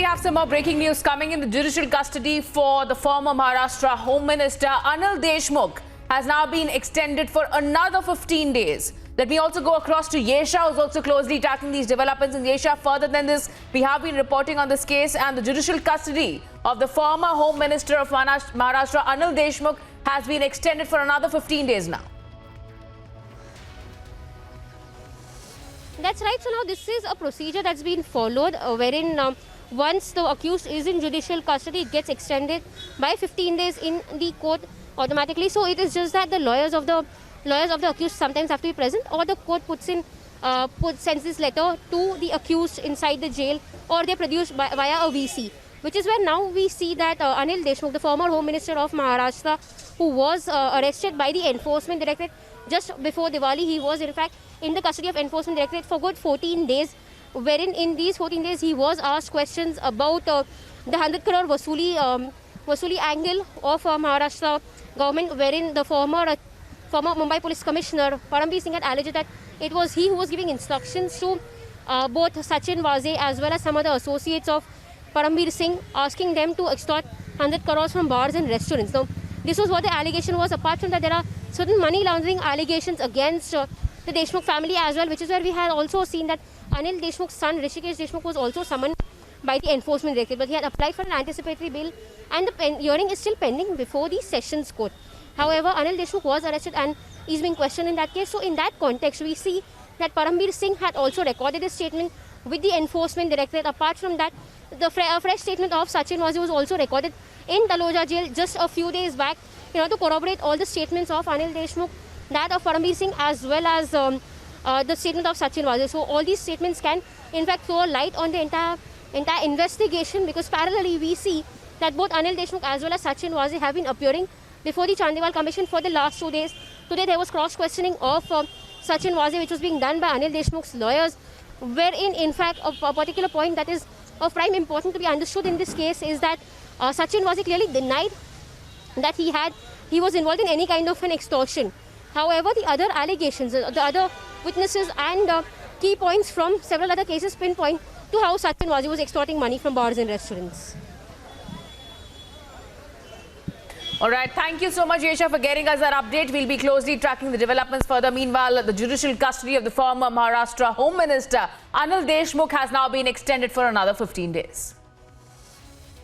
we have some more breaking news coming in. The judicial custody for the former Maharashtra Home Minister Anil Deshmukh has now been extended for another 15 days. Let me also go across to Yesha, who's also closely tracking these developments. And Yesha, further than this, we have been reporting on this case, and the judicial custody of the former Home Minister of Maharashtra Anil Deshmukh has been extended for another 15 days now. That's right. So now this is a procedure that's been followed wherein once the accused is in judicial custody, it gets extended by 15 days in the court automatically. So it is just that the lawyers of the accused sometimes have to be present, or the court sends this letter to the accused inside the jail, or they produce via a VC, which is where now we see that Anil Deshmukh, the former Home Minister of Maharashtra, who was arrested by the Enforcement Directorate just before Diwali, he was in fact in the custody of Enforcement Directorate for good 14 days, wherein in these 14 days he was asked questions about the 100 crore Vasuli angle of Maharashtra government, wherein the former Mumbai Police Commissioner Parambir Singh had alleged that it was he who was giving instructions to both Sachin Waze as well as some other associates of Parambir Singh, asking them to extort 100 crores from bars and restaurants. Now, this was what the allegation was. Apart from that, there are certain money laundering allegations against the Deshmukh family as well, which is where we had also seen that Anil Deshmukh's son Hrishikesh Deshmukh was also summoned by the Enforcement Directorate, but he had applied for an anticipatory bail, and the hearing is still pending before the Sessions Court. However, Anil Deshmukh was arrested and is being questioned in that case. So in that context, we see that Parambir Singh had also recorded a statement with the Enforcement Directorate. Apart from that, the fresh statement of Sachin Waze was also recorded in Taloja jail just a few days back, to corroborate all the statements of Anil Deshmukh, that of Parambir Singh, as well as the statement of Sachin Waze. So all these statements can in fact throw a light on the entire investigation, because parallelly we see that both Anil Deshmukh as well as Sachin Waze have been appearing before the Chandiwal Commission for the last 2 days. Today there was cross-questioning of Sachin Waze, which was being done by Anil Deshmukh's lawyers, wherein in fact a particular point that is of prime importance to be understood in this case is that Sachin Waze clearly denied that he was involved in any kind of an extortion. However, the other allegations, the other witnesses and key points from several other cases pinpoint to how Sachin Waze was extorting money from bars and restaurants. All right, thank you so much, Yesha, for getting us that update. We'll be closely tracking the developments further. Meanwhile, the judicial custody of the former Maharashtra Home Minister Anil Deshmukh has now been extended for another 15 days.